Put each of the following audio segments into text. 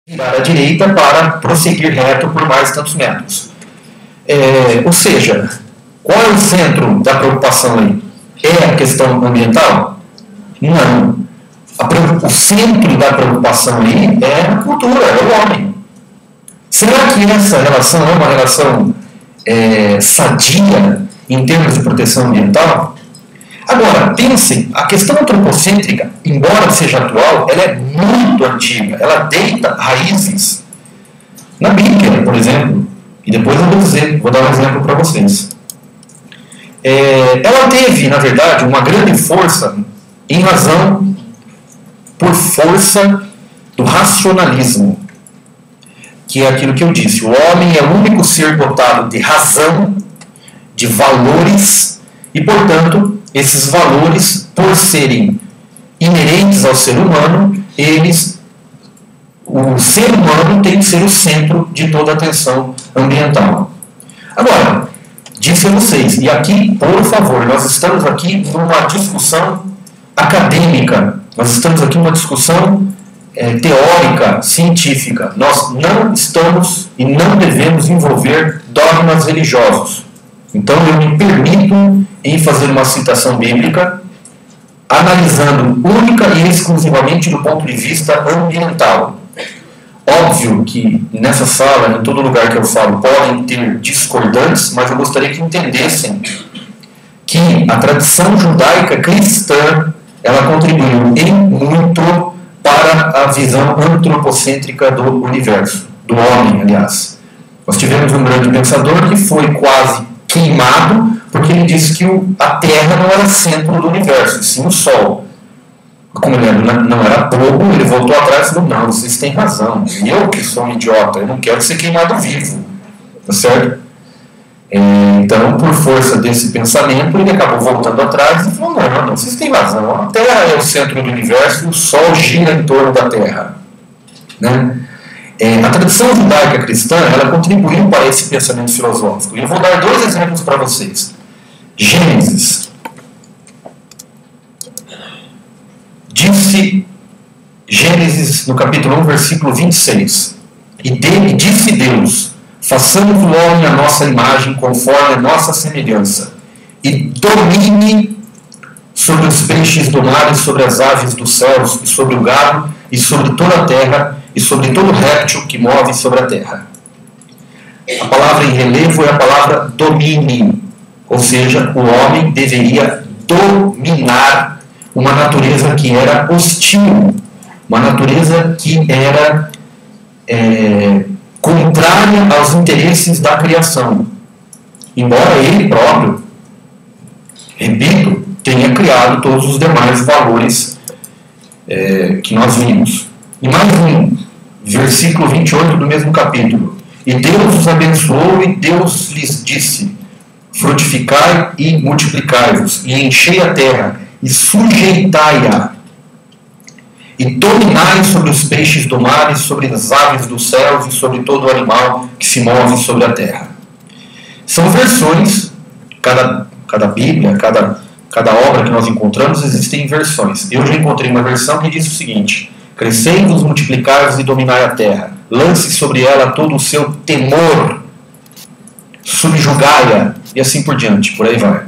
virar à direita para prosseguir reto por mais tantos metros. Ou seja, qual é o centro da preocupação aí? É a questão ambiental? Não. O centro da preocupação aí é a cultura, é o homem. Será que essa relação é uma relação sadia em termos de proteção ambiental? Agora, pensem, a questão antropocêntrica, embora seja atual, ela é muito antiga, ela deita raízes na Bíblia, por exemplo, e depois eu vou dar um exemplo para vocês. Ela teve, na verdade, uma grande força em razão, por força do racionalismo, que é aquilo que eu disse, o homem é o único ser dotado de razão, de valores, e, portanto, esses valores, por serem inerentes ao ser humano, o ser humano tem que ser o centro de toda a atenção ambiental. Agora, disse a vocês, e aqui, por favor, nós estamos aqui numa discussão acadêmica, nós estamos aqui numa discussão teórica, científica. Nós não estamos e não devemos envolver dogmas religiosos. Então, eu me permito em fazer uma citação bíblica, analisando única e exclusivamente do ponto de vista ambiental. Óbvio que nessa sala, em todo lugar que eu falo, podem ter discordantes, mas eu gostaria que entendessem que a tradição judaica cristã, ela contribuiu em muito para a visão antropocêntrica do universo, do homem, aliás. Nós tivemos um grande pensador que foi quase queimado, porque ele disse que a Terra não era centro do universo, e sim o Sol. Como ele não era bobo, ele voltou atrás e falou, não, vocês têm razão, eu que sou um idiota, eu não quero ser queimado vivo, tá certo? Então, por força desse pensamento, ele acabou voltando atrás e falou, não, vocês têm razão, a Terra é o centro do universo e o Sol gira em torno da Terra. Né? A tradição judaica cristã, ela contribuiu para esse pensamento filosófico. E eu vou dar dois exemplos para vocês. Gênesis. Disse Gênesis, no capítulo 1, versículo 26. E dele disse Deus, façamos o homem à nossa imagem, conforme a nossa semelhança, e domine sobre os peixes do mar, e sobre as aves dos céus, e sobre o gado, e sobre toda a terra, e sobre todo réptil que move sobre a terra. A palavra em relevo é a palavra domine, ou seja, o homem deveria dominar uma natureza que era hostil, uma natureza que era contrária aos interesses da criação. Embora ele próprio, repito, tenha criado todos os demais valores que nós vimos. E mais um, versículo 28 do mesmo capítulo. E Deus os abençoou e Deus lhes disse, frutificai e multiplicai-vos, e enchei a terra, e sujeitai-a, e dominai sobre os peixes do mar, e sobre as aves dos céus, e sobre todo o animal que se move sobre a terra. São versões, cada Bíblia, cada obra que nós encontramos, existem versões. Eu já encontrei uma versão que diz o seguinte, crescei-vos, multiplicai-vos e dominai a terra, lance sobre ela todo o seu temor, subjugai-a, e assim por diante, por aí vai.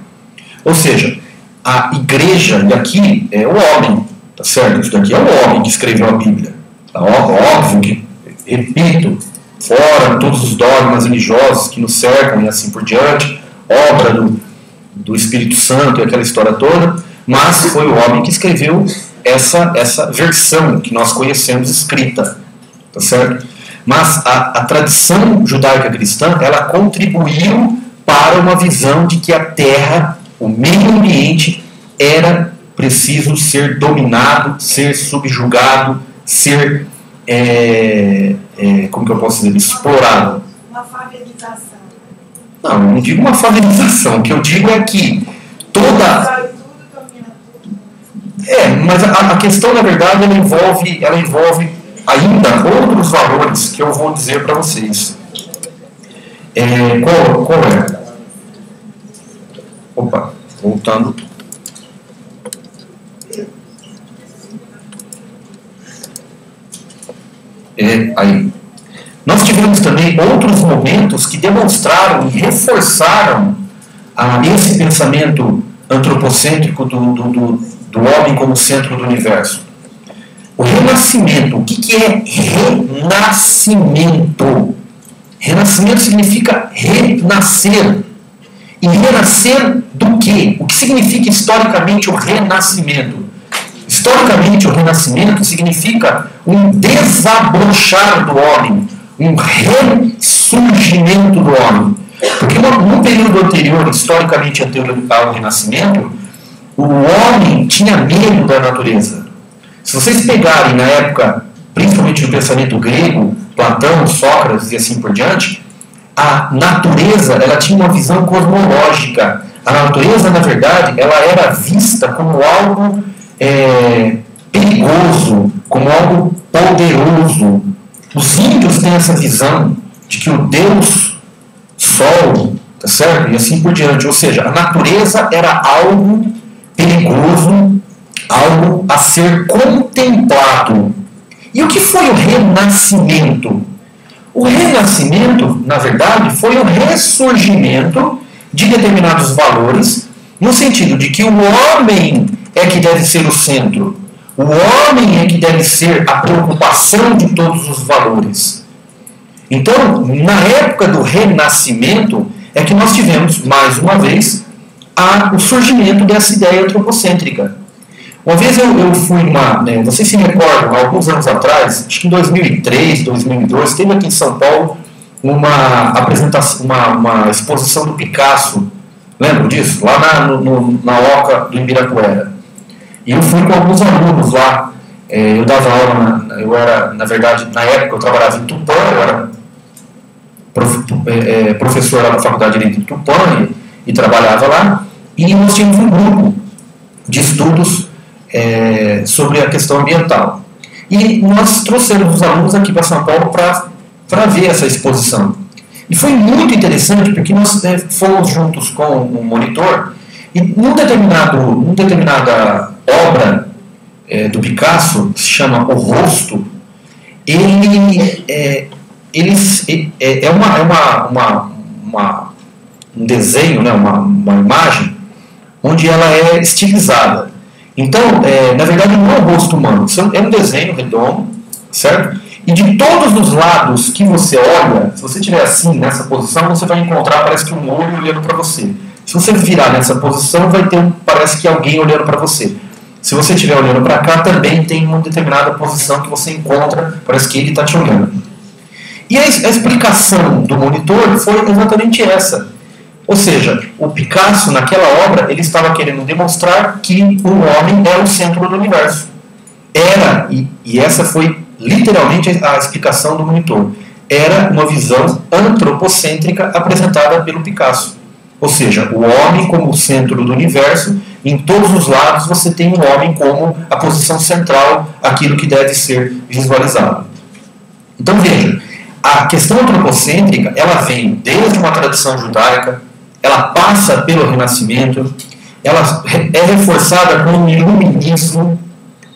Ou seja, a igreja daqui é o homem, tá certo? Isso daqui é o homem que escreveu a Bíblia. Tá óbvio que, repito, fora todos os dogmas religiosos que nos cercam e assim por diante, obra do Espírito Santo e aquela história toda, mas foi o homem que escreveu essa versão que nós conhecemos escrita, tá certo? Mas a tradição judaica cristã, ela contribuiu para uma visão de que a terra, o meio ambiente, era preciso ser dominado, ser subjugado, ser, como que eu posso dizer, explorado. Uma favelização. Não digo uma favelização, o que eu digo é que toda... mas a questão, na verdade, ela envolve ainda outros valores que eu vou dizer para vocês. Qual é? Opa, voltando. aí. Nós tivemos também outros momentos que demonstraram e reforçaram esse pensamento antropocêntrico do homem como centro do universo. O renascimento. O que é renascimento? Renascimento significa renascer. E renascer do quê? O que significa historicamente o renascimento? Historicamente, o renascimento significa um desabrochar do homem, um ressurgimento do homem. Porque no período anterior, historicamente anterior ao renascimento, o homem tinha medo da natureza. Se vocês pegarem na época, principalmente no pensamento grego, Platão, Sócrates e assim por diante, a natureza ela tinha uma visão cosmológica. A natureza, na verdade, ela era vista como algo perigoso, como algo poderoso. Os índios têm essa visão de que o Deus Sol, tá certo? E assim por diante. Ou seja, a natureza era algo perigoso, algo a ser contemplado. E o que foi o renascimento? O renascimento, na verdade, foi o ressurgimento de determinados valores, no sentido de que o homem é que deve ser o centro. O homem é que deve ser a preocupação de todos os valores. Então, na época do renascimento, é que nós tivemos, mais uma vez, o surgimento dessa ideia antropocêntrica. Uma vez eu fui vocês se recordam, alguns anos atrás, acho que em 2003, 2002, teve aqui em São Paulo uma apresentação, uma exposição do Picasso. Lembram disso? Lá na Oca do Ibirapuera. E eu fui com alguns alunos lá. Eu dava aula, eu era, na verdade, na época eu trabalhava em Tupã, eu era professor lá da Faculdade de Direito de Tupã e trabalhava lá. E nós tínhamos um grupo de estudos sobre a questão ambiental. E nós trouxemos os alunos aqui para São Paulo para ver essa exposição. E foi muito interessante porque nós fomos juntos com um monitor e numa determinada obra do Picasso, que se chama O Rosto, um desenho, né, uma imagem, onde ela é estilizada. Então, na verdade, não é um rosto humano, é um desenho redondo, certo? E de todos os lados que você olha, se você estiver assim, nessa posição, você vai encontrar, parece que um olho olhando para você. Se você virar nessa posição, vai ter parece que alguém olhando para você. Se você estiver olhando para cá, também tem uma determinada posição que você encontra, parece que ele está te olhando. E a explicação do monitor foi exatamente essa. Ou seja, o Picasso, naquela obra, ele estava querendo demonstrar que o homem é o centro do universo. E essa foi literalmente a explicação do monitor. Era uma visão antropocêntrica apresentada pelo Picasso. Ou seja, o homem como o centro do universo, em todos os lados você tem o homem como a posição central, aquilo que deve ser visualizado. Então veja, a questão antropocêntrica, ela vem desde uma tradição judaica, ela passa pelo Renascimento, ela é reforçada com o iluminismo,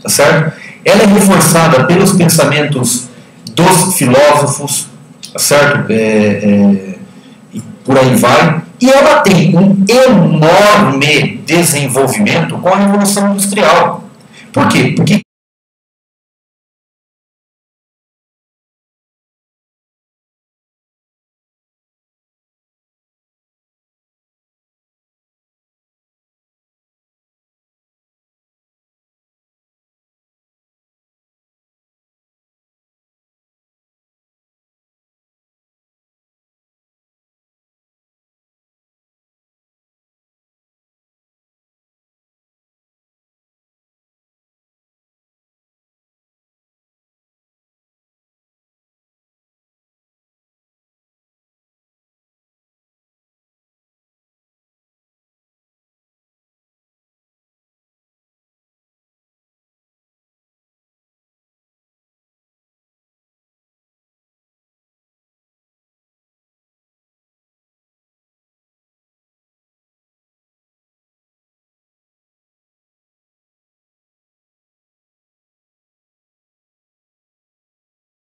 tá certo? Ela é reforçada pelos pensamentos dos filósofos, tá certo? E por aí vai. E ela tem um enorme desenvolvimento com a Revolução Industrial. Por quê? Porque